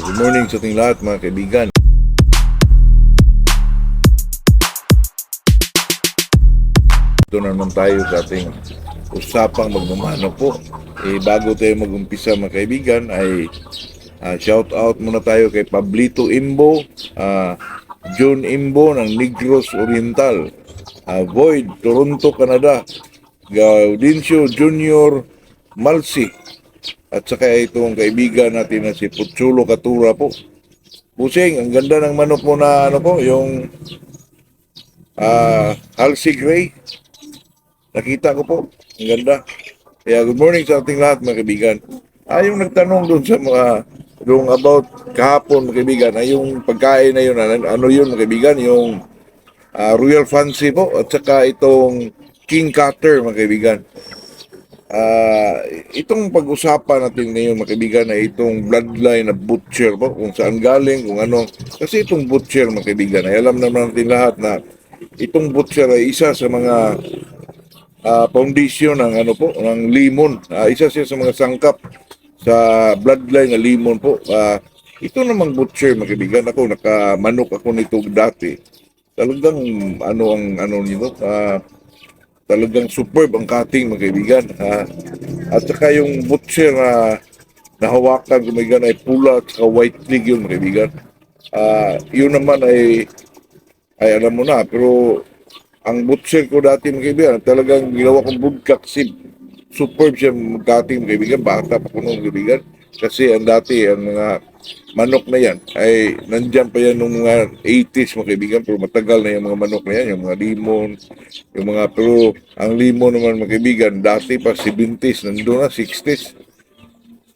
Good morning sa ating lahat mga kaibigan. Ito na naman tayo sa ating usapang magmamano po. Bago tayo mag-umpisa mga kaibigan ay shout out muna tayo kay Pablito Imbo, John Imbo ng Negros Oriental, Void, Toronto, Canada, Gaudencio Junior Malsi, at saka itong kaibigan natin na si Putsulo Katura po. Busing, ang ganda ng manok mo na ano po, yung Halsey Gray. Nakita ko po, ang ganda. Kaya good morning sa ating lahat mga kaibigan. Yung nagtanong doon sa mga, doon about kahapon mga kaibigan, ay yung pagkain na yun, ano yun mga kaibigan, yung Royal Fancy po, at saka itong King Cutter mga kaibigan. Itong pag-usapan natin ngayon mga kaibigan ay itong bloodline na butcher po, kung saan galing, kung ano. Kasi itong butcher mga kaibigan ay alam naman natin lahat na itong butcher ay isa sa mga foundation ng ano po, ng limon. Isa siya sa mga sangkap sa bloodline na limon po. Ito namang butcher mga kaibigan, ako nakamanok ako nito dati. Talagang ano ang ano nito, talagang superb ang cutting mga kaibigan. At saka yung butcher na nahawakan kumigan ay pula at saka white leg yun mga kaibigan. Yun naman ay alam mo na, pero ang butcher ko dati mga kaibigan, talagang ginawa kong budkak sib. Superb siya mag-cutting mga kaibigan, bata pa ko nung kaibigan. Kasi ang dati, ang mga manok na yan, ay nandyan pa yan nung mga 80s mga kaibigan, pero matagal na yung mga manok na yan, yung mga limon, yung mga, pero ang limon naman mga kaibigan, dati pa 70s, nandun na 60s.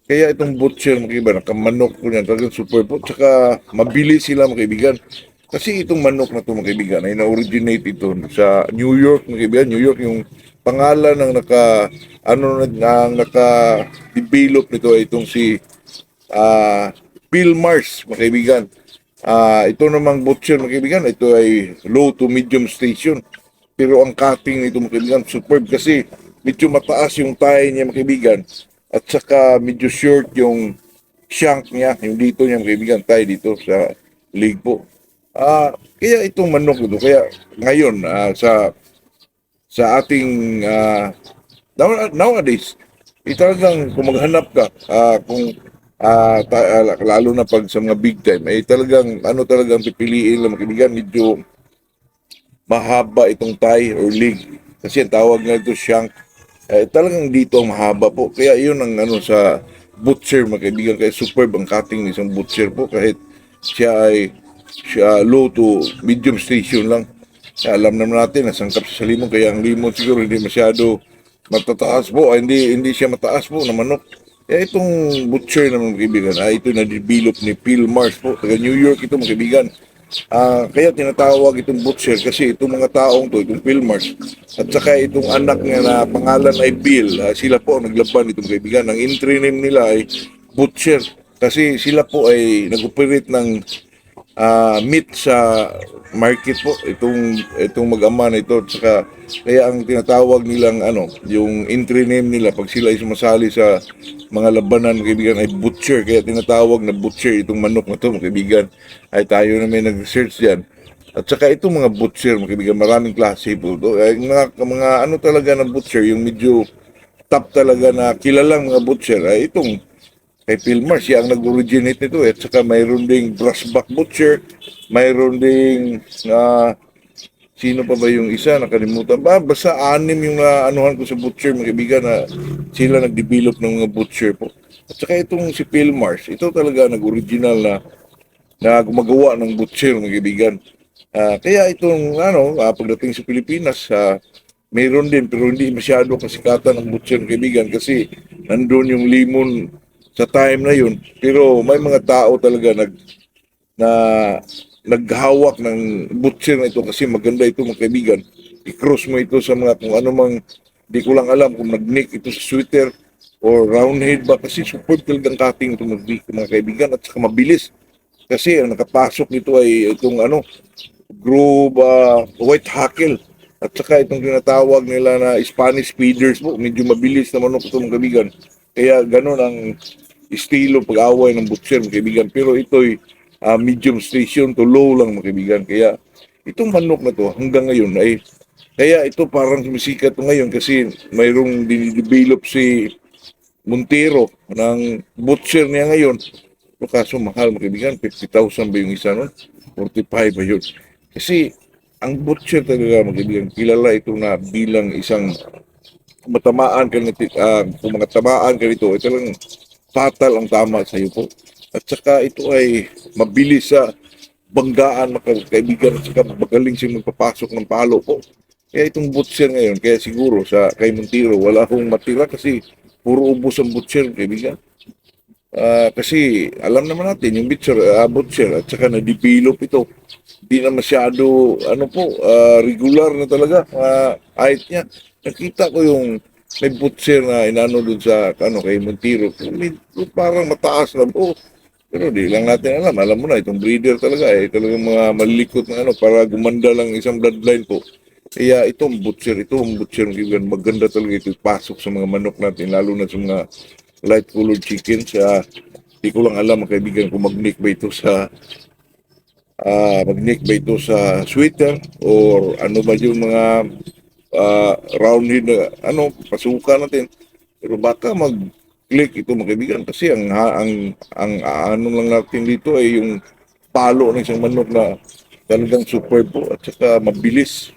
Kaya itong butcher mga kaibigan, nakamanok ko yan, talagang super po, tsaka mabilis sila mga kaibigan. Kasi itong manok na ito mga kaibigan ay na-originate ito sa New York mga kaibigan. New York yung pangalan ng naka-develop nito ay itong si Bill Mars mga kaibigan. Ito namang butcher mga kaibigan, ito ay low to medium station. Pero ang cutting nito mga kaibigan superb kasi medyo mataas yung thigh niya mga kaibigan. At saka medyo short yung shank niya, yung dito niya mga kaibigan, thigh dito sa leg po. Kaya itong manok ito, kaya ngayon sa ating nowadays, talagang kung maghanap ka, lalo na pag sa mga big time, ay talagang ano talagang pipiliin lang mga kaibigan, medyo mahaba itong thigh or leg. Kasi ang tawag nga ito shank, talagang dito ang mahaba po. Kaya yun ang ano sa butcher mga kaibigan, kaya superb ang cutting ng isang butcher po kahit siya low to medium station lang. Alam naman natin na sangkap sa limon, kaya ang limon siguro hindi masyado matataas po, hindi siya mataas po na manok. Kaya itong butcher naman mga kaibigan, ito na-develop ni Phil Mars po, taga New York ito mga kaibigan. Kaya tinatawag itong butcher kasi itong mga taong to, itong Phil Mars, at saka itong anak niya na pangalan ay Bill, sila po ang naglaban itong kaibigan. Ang entry name nila ay butcher kasi sila po ay nag-operate ng meat sa market po, itong mag-ama na ito. Saka kaya ang tinatawag nilang yung entry name nila pag sila ay sumasali sa mga labanan kaibigan ay butcher. Kaya tinatawag na butcher itong manok na ito kaibigan. Ay tayo na may nag-research diyan. At saka itong mga butcher kaibigan, maraming klase po ito. Ay, mga ano talaga na butcher, yung medyo top talaga na kilalang mga butcher ay itong kay Phil Mars, siya ang nag-originate nito. At saka mayroon ding Brassback Butcher, mayroon ding sino pa ba yung isa, nakalimutan ba? Basta anim yung anuhan ko sa butcher mga kaibigan na sila nag-develop ng mga butcher po. At saka itong si Phil Mars, ito talaga nag-original na gumagawa ng butcher mga kaibigan. Kaya itong pagdating sa Pilipinas, mayroon din pero hindi masyado kasikatan ng butcher mga kaibigan kasi nandun yung limon sa time na yun. Pero may mga tao talaga naghawak ng butcher na ito kasi maganda ito mga kaibigan. I-cross mo ito sa mga kung ano mang, di ko lang alam kung nag-nick ito sa sweater or round head ba, kasi super talagang cutting ito mga kaibigan at saka mabilis. Kasi ang nakapasok nito ay itong groove white hackle. At saka itong tinatawag nila na Spanish feeders po, medyo mabilis na manok ito mga kaibigan. Kaya ganun ang estilo pag-away ng butcher mga kaibigan. Pero ito'y medium station to low lang mga kaibigan. Kaya itong manok na to hanggang ngayon ay kaya ito parang sumisikat to ngayon kasi mayroong dinidevelop si Montero ng butcher niya ngayon. Pero kaso mahal mga kaibigan, 50,000 ba yung isa nun? 45 ba yun? Kasi ang butcher talaga mga kaibigan, kilala ito na bilang isang matamaan ka na, kung mga tamaan ka nito, ito lang fatal ang tama sa iyo po. At saka ito ay mabilis sa banggaan mga kaibigan at saka magaling siya magpapasok ng palo po. Kaya itong butcher ngayon, kaya siguro sa kay Montero, wala akong matira kasi puro ubos ang butcher, kaibigan. Kasi alam naman natin yung butcher at saka na-develop ito. Di na masyado, ano po, regular na talaga, height niya. Nakita ko yung may butcher na inano dun sa, ano, kay Montero. Parang mataas na po. Pero di lang natin alam. Alam mo na, itong breeder talaga eh. Talagang mga malilikot na ano, para gumanda lang isang bloodline po. Kaya itong butcher, maganda talaga ito. Pasok sa mga manok natin, lalo na sa mga light colored chickens. Di ko lang alam, mga kaibigan, kung mag-nick ba ito sa sweater or ano ba yung mga round head na ano, pasukan natin. Pero baka mag-click ito mga kaibigan kasi ang ano lang natin dito ay yung palo ng isang manok na talagang super po at saka mabilis.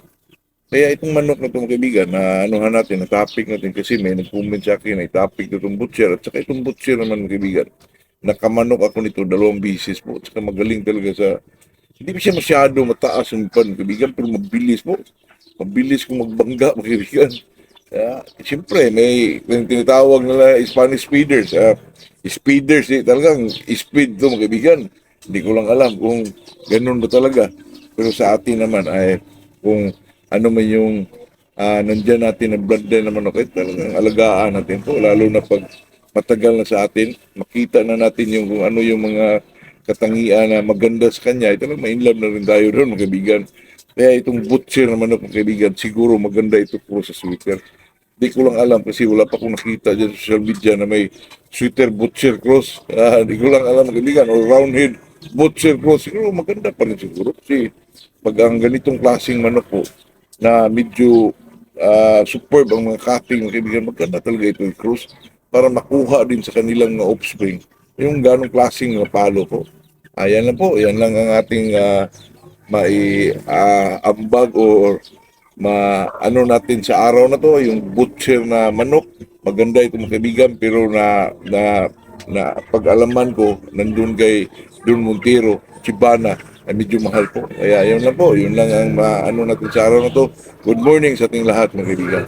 Kaya itong manok na itong kaibigan na anuhan natin, na topic natin kasi may nag-comment sa akin na topic na itong butcher at saka itong butcher naman mga kaibigan. Nakamanok ako nito 2 beses po at saka magaling talaga sa hindi siya masyado mataas yung pan kaibigan pero mabilis po. Mabilis kung magbangga mga kaibigan. Siyempre may yung tinatawag nila Spanish speeders. Speeders talagang speed to mga kaibigan. Hindi ko lang alam kung ganun ba talaga. Pero sa atin naman ay kung ano man yung nandyan natin ang bloodline naman okay, talagang alagaan natin po lalo na pag matagal na sa atin makita na natin yung kung ano yung mga katangian na maganda sa kanya ito lang ma-inlove na rin tayo doon mga kaibigan kaya itong butcher naman mga kaibigan siguro maganda ito po sa sweater di ko lang alam kasi wala pa akong nakita dyan sa social media na may sweater butcher cross di ko lang alam mga kaibigan or round head butcher cross siguro maganda pa rin siguro kasi pag ang ganitong klaseng manok po na medyo superb ang mga cutting, mga kaibigan, maganda talaga ito yung cruise para makuha din sa kanilang offspring yung ganong klaseng palo po. Yan lang po, yan lang ang ating ambag or ano natin sa araw na to, yung butcher na manok. Maganda ito mga kaibigan, pero na pag-alaman ko, nandun kay Don Montero, Chibana, ay medyo mahal po. Kaya yun lang po, yun lang ang ano natin sa araw na to. Good morning sa ating lahat mga kaibigan.